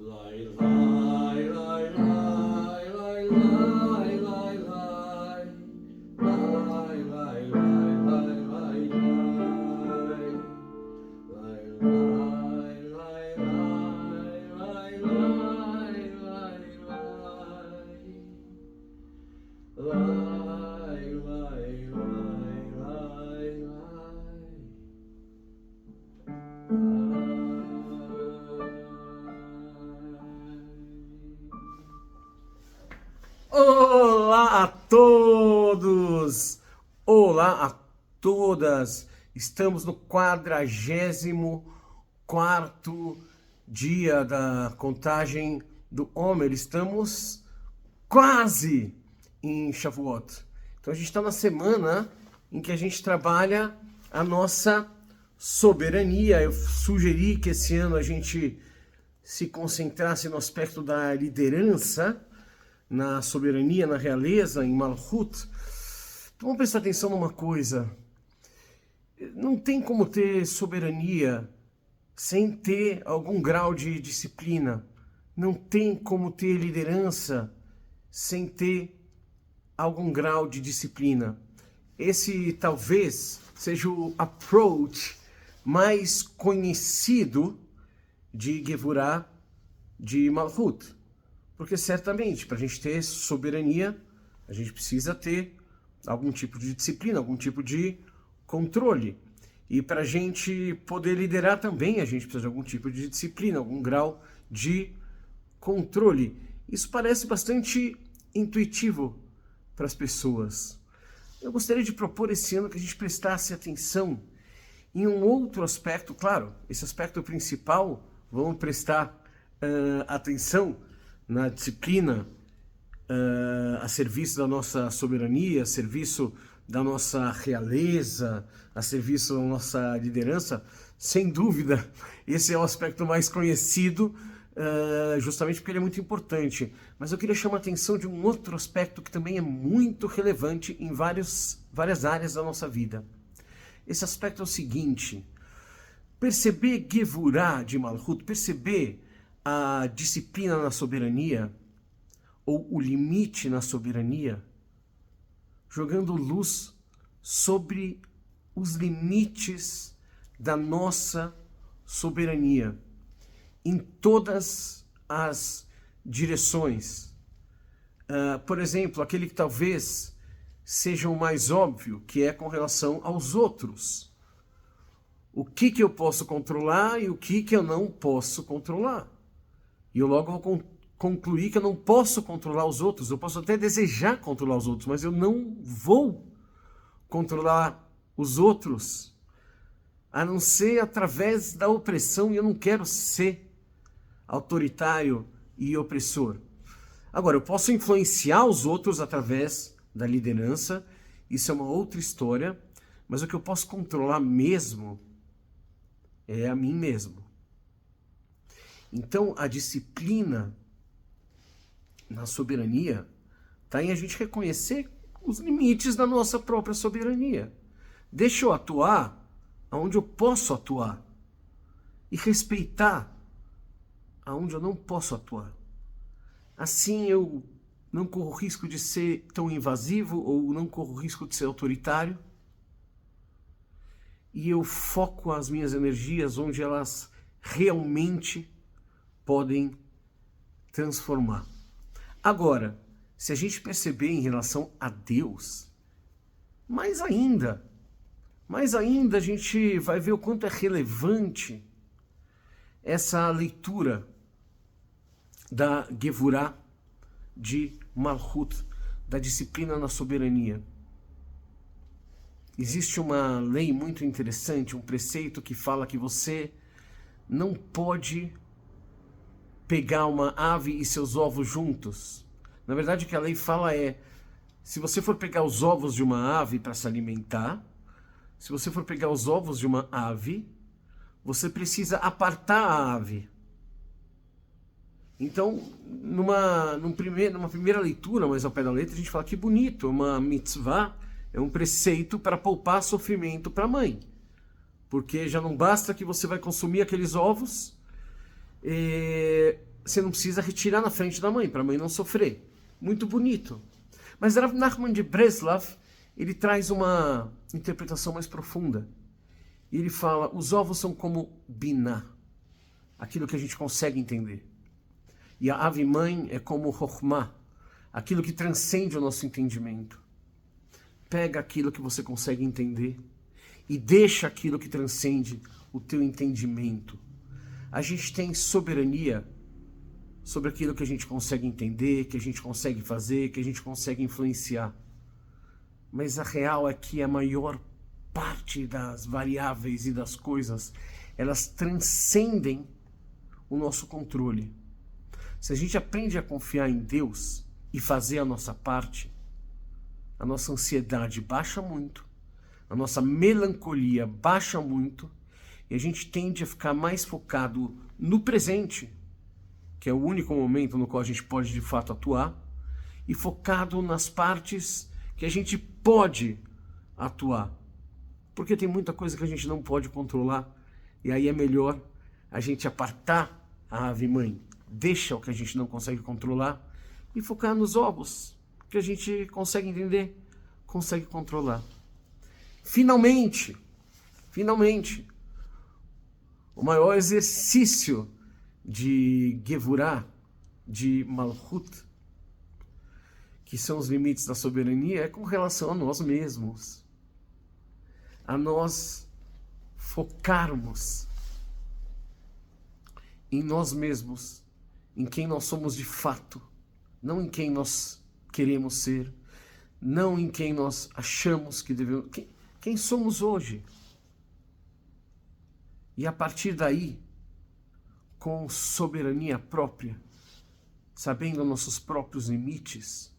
Lai, lai, lai, lai, lai, lai, lai, lai. Lai, lai, lai, lai, lai, lai. Lai, lai, lai, lai, lai, lai, lai, lai. Lai, lai, lai, lai, lai. Olá a todos! Olá a todas! Estamos no 44º dia da contagem do Homer. Estamos quase em Shavuot. Então a gente está na semana em que a gente trabalha a nossa soberania. Eu sugeri que esse ano a gente se concentrasse no aspecto da liderança, na soberania, na realeza, em Malchut. Então vamos prestar atenção numa coisa. Não tem como ter soberania sem ter algum grau de disciplina. Não tem como ter liderança sem ter algum grau de disciplina. Esse talvez seja o approach mais conhecido de Gevurah de Malchut. Porque certamente, para a gente ter soberania, a gente precisa ter algum tipo de disciplina, algum tipo de controle. E para a gente poder liderar também, a gente precisa de algum tipo de disciplina, algum grau de controle. Isso parece bastante intuitivo para as pessoas. Eu gostaria de propor esse ano que a gente prestasse atenção em um outro aspecto. Claro, esse aspecto principal, vamos prestar atenção na disciplina, a serviço da nossa soberania, a serviço da nossa realeza, a serviço da nossa liderança. Sem dúvida, esse é o aspecto mais conhecido, justamente porque ele é muito importante. Mas eu queria chamar a atenção de um outro aspecto que também é muito relevante em várias áreas da nossa vida. Esse aspecto é o seguinte: perceber Gevurah de Malchut, perceber a disciplina na soberania, ou o limite na soberania, jogando luz sobre os limites da nossa soberania, em todas as direções. Por exemplo, aquele que talvez seja o mais óbvio, que é com relação aos outros. O que eu posso controlar e o que eu não posso controlar. E eu logo vou concluir que eu não posso controlar os outros. Eu posso até desejar controlar os outros, mas eu não vou controlar os outros, a não ser através da opressão, e eu não quero ser autoritário e opressor. Agora, eu posso influenciar os outros através da liderança, isso é uma outra história, mas o que eu posso controlar mesmo é a mim mesmo. Então, a disciplina na soberania está em a gente reconhecer os limites da nossa própria soberania. Deixa eu atuar aonde eu posso atuar e respeitar aonde eu não posso atuar. Assim eu não corro risco de ser tão invasivo ou não corro risco de ser autoritário, e eu foco as minhas energias onde elas realmente podem transformar. Agora, se a gente perceber em relação a Deus, mais ainda a gente vai ver o quanto é relevante essa leitura da Gevurah de Malchut, da disciplina na soberania. Existe uma lei muito interessante, um preceito que fala que você não pode pegar uma ave e seus ovos juntos. Na verdade, o que a lei fala é: se você for pegar os ovos de uma ave para se alimentar, se você for pegar os ovos de uma ave, você precisa apartar a ave. Então, numa primeira leitura, mas ao pé da letra, a gente fala que bonito, uma mitzvah, é um preceito para poupar sofrimento para a mãe. Porque já não basta que você vai consumir aqueles ovos, você não precisa retirar na frente da mãe, para a mãe não sofrer. Muito bonito. Mas Rav Nachman de Breslav, ele traz uma interpretação mais profunda. E ele fala, os ovos são como biná, aquilo que a gente consegue entender. E a ave mãe é como chokhmah, aquilo que transcende o nosso entendimento. Pega aquilo que você consegue entender e deixa aquilo que transcende o teu entendimento. A gente tem soberania sobre aquilo que a gente consegue entender, que a gente consegue fazer, que a gente consegue influenciar. Mas a real é que a maior parte das variáveis e das coisas, elas transcendem o nosso controle. Se a gente aprende a confiar em Deus e fazer a nossa parte, a nossa ansiedade baixa muito, a nossa melancolia baixa muito, e a gente tende a ficar mais focado no presente, que é o único momento no qual a gente pode de fato atuar, e focado nas partes que a gente pode atuar. Porque tem muita coisa que a gente não pode controlar, e aí é melhor a gente apartar a ave mãe, deixa o que a gente não consegue controlar, e focar nos ovos, que a gente consegue entender, consegue controlar. Finalmente, o maior exercício de Gevurah, de Malchut, que são os limites da soberania, é com relação a nós mesmos. A nós focarmos em nós mesmos, em quem nós somos de fato, não em quem nós queremos ser, não em quem nós achamos que devemos... Quem somos hoje? E a partir daí, com soberania própria, sabendo nossos próprios limites,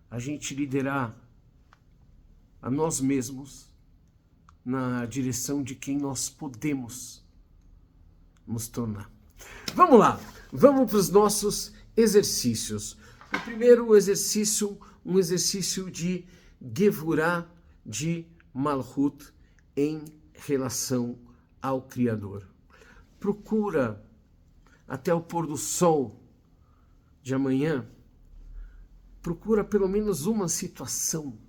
a gente liderar a nós mesmos na direção de quem nós podemos nos tornar. Vamos lá, vamos para os nossos exercícios. O primeiro exercício, um exercício de Gevurah de Malchut em relação ao Criador. Procura até o pôr do sol de amanhã, procura pelo menos uma situação,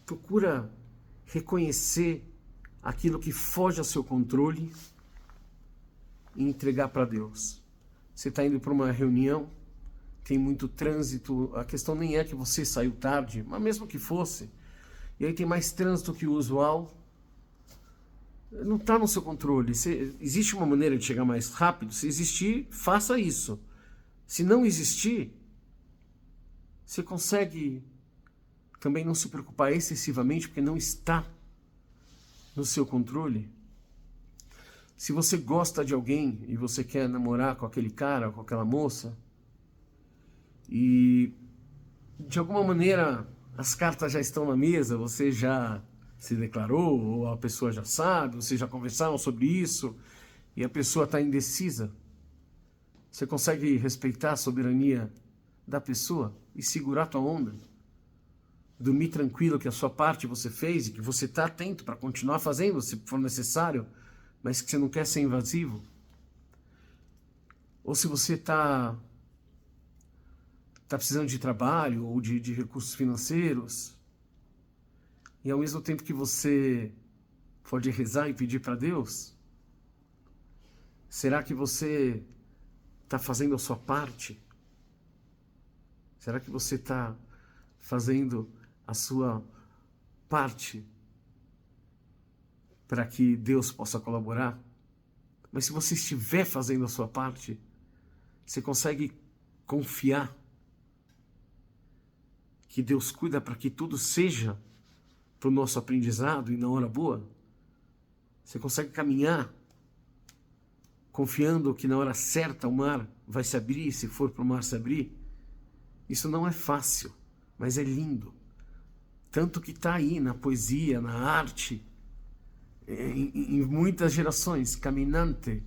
procura reconhecer aquilo que foge ao seu controle e entregar para Deus. Você está indo para uma reunião, tem muito trânsito, a questão nem é que você saiu tarde, mas mesmo que fosse, e aí tem mais trânsito que o usual, não está no seu controle. Existe uma maneira de chegar mais rápido? Se existir, faça isso. Se não existir, você consegue também não se preocupar excessivamente, porque não está no seu controle. Se você gosta de alguém e você quer namorar com aquele cara, com aquela moça, e de alguma maneira as cartas já estão na mesa, você já se declarou, ou a pessoa já sabe, vocês já conversaram sobre isso, e a pessoa está indecisa, você consegue respeitar a soberania da pessoa e segurar a tua onda? Dormir tranquilo que a sua parte você fez e que você está atento para continuar fazendo se for necessário, mas que você não quer ser invasivo? Ou se você está precisando de trabalho ou de recursos financeiros, e ao mesmo tempo que você pode rezar e pedir para Deus, será que você está fazendo a sua parte? Será que você está fazendo a sua parte para que Deus possa colaborar? Mas se você estiver fazendo a sua parte, você consegue confiar que Deus cuida para que tudo seja para o nosso aprendizado e na hora boa? Você consegue caminhar confiando que na hora certa o mar vai se abrir, se for para o mar se abrir? Isso não é fácil, mas é lindo. Tanto que está aí na poesia, na arte, em muitas gerações. Caminante,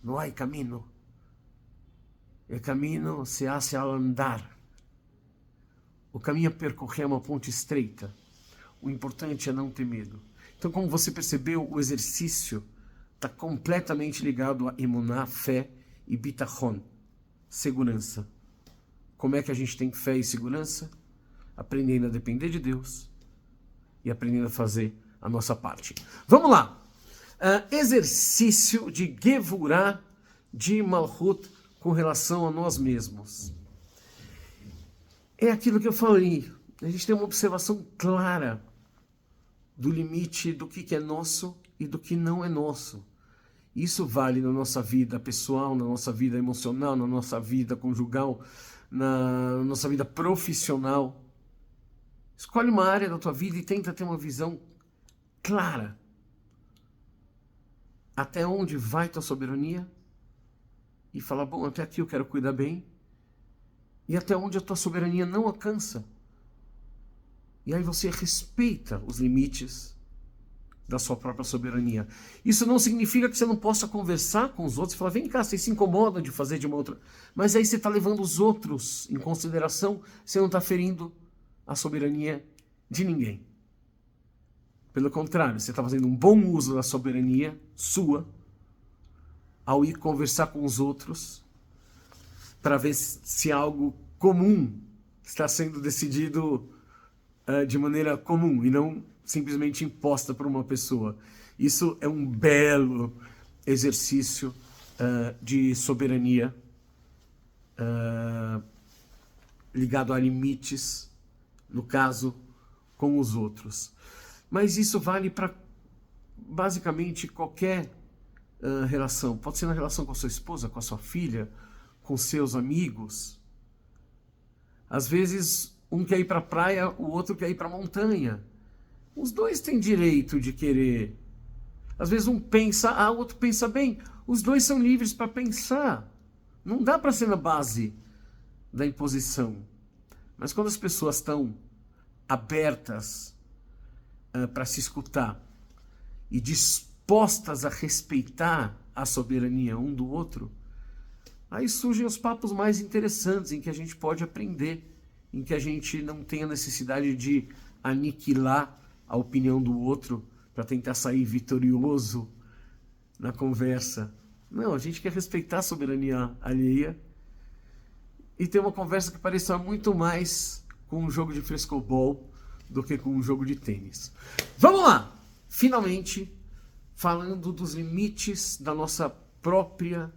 não há caminho. O caminho se hace ao andar. O caminho a percorrer é uma ponte estreita. O importante é não ter medo. Então, como você percebeu, o exercício está completamente ligado a emuná, fé e bitachon, segurança. Como é que a gente tem fé e segurança? Aprendendo a depender de Deus e aprendendo a fazer a nossa parte. Vamos lá! Exercício de Gevurah de Malchut com relação a nós mesmos. É aquilo que eu falei. A gente tem uma observação clara do limite do que é nosso e do que não é nosso. Isso vale na nossa vida pessoal, na nossa vida emocional, na nossa vida conjugal, na nossa vida profissional. Escolhe uma área da tua vida e tenta ter uma visão clara. Até onde vai tua soberania? E fala, bom, até aqui eu quero cuidar bem. E até onde a tua soberania não alcança. E aí você respeita os limites da sua própria soberania. Isso não significa que você não possa conversar com os outros e falar, vem cá, você se incomoda de fazer de uma outra. Mas aí você está levando os outros em consideração, você não está ferindo a soberania de ninguém. Pelo contrário, você está fazendo um bom uso da soberania sua ao ir conversar com os outros para ver se algo comum está sendo decidido de maneira comum e não simplesmente imposta por uma pessoa. Isso é um belo exercício de soberania ligado a limites, no caso, com os outros. Mas isso vale para basicamente qualquer relação. Pode ser na relação com a sua esposa, com a sua filha, com seus amigos. Às vezes, um quer ir para a praia, o outro quer ir para a montanha. Os dois têm direito de querer. Às vezes um pensa, o outro pensa bem. Os dois são livres para pensar. Não dá para ser na base da imposição. Mas quando as pessoas estão abertas para se escutar e dispostas a respeitar a soberania um do outro, aí surgem os papos mais interessantes em que a gente pode aprender, em que a gente não tem a necessidade de aniquilar a opinião do outro para tentar sair vitorioso na conversa. Não, a gente quer respeitar a soberania alheia e ter uma conversa que pareça muito mais com um jogo de frescobol do que com um jogo de tênis. Vamos lá! Finalmente, falando dos limites da nossa própria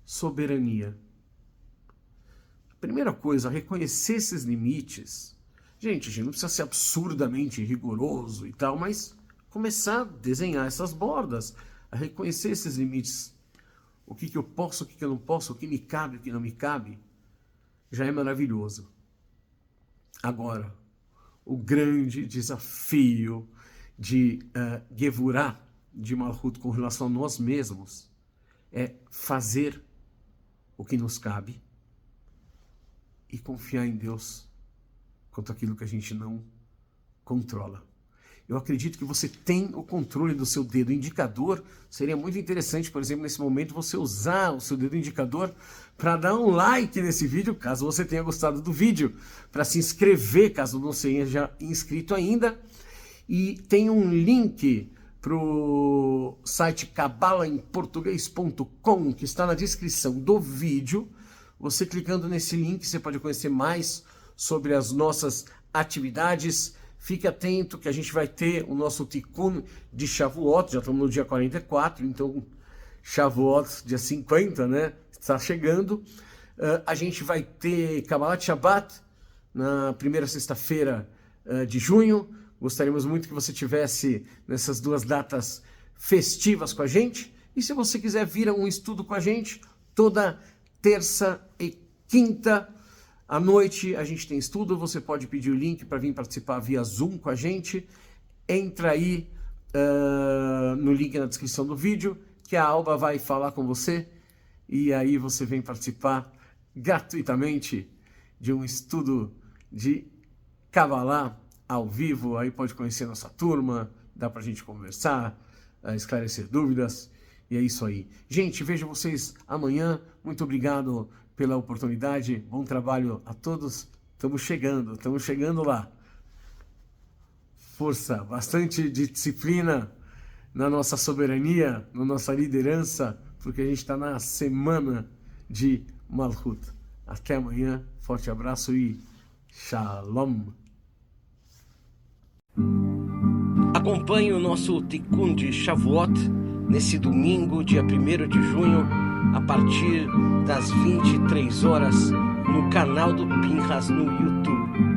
soberania. A primeira coisa, reconhecer esses limites. Gente, a gente não precisa ser absurdamente rigoroso e tal, mas começar a desenhar essas bordas, a reconhecer esses limites. O que eu posso, o que eu não posso, o que me cabe, o que não me cabe, já é maravilhoso. Agora, o grande desafio de Gevurah, de Malchut, com relação a nós mesmos, é fazer o que nos cabe e confiar em Deus quanto àquilo que a gente não controla. Eu acredito que você tem o controle do seu dedo indicador. Seria muito interessante, por exemplo, nesse momento, você usar o seu dedo indicador para dar um like nesse vídeo, caso você tenha gostado do vídeo, para se inscrever, caso não seja inscrito ainda. E tem um link para o site cabalaemportuguês.com, que está na descrição do vídeo. Você clicando nesse link, você pode conhecer mais sobre as nossas atividades. Fique atento que a gente vai ter o nosso Tikkun de Shavuot, já estamos no dia 44, então Shavuot, dia 50, né? Está chegando. A gente vai ter Kabbalat Shabbat na primeira sexta-feira de junho. Gostaríamos muito que você tivesse nessas duas datas festivas com a gente. E se você quiser vir a um estudo com a gente, toda terça e quinta à noite a gente tem estudo. Você pode pedir o link para vir participar via Zoom com a gente. Entra aí no link na descrição do vídeo, que a Alba vai falar com você. E aí você vem participar gratuitamente de um estudo de Kabbalah ao vivo. Aí pode conhecer nossa turma, dá pra gente conversar, esclarecer dúvidas, e é isso aí. Gente, vejo vocês amanhã. Muito obrigado pela oportunidade, bom trabalho a todos. Estamos chegando lá. Força, bastante de disciplina na nossa soberania, na nossa liderança, porque a gente está na semana de Malchut. Até amanhã, forte abraço e Shalom. Acompanhe o nosso Tikkun de Shavuot nesse domingo, dia 1º de junho, a partir das 23 horas, no canal do Pinchas no YouTube.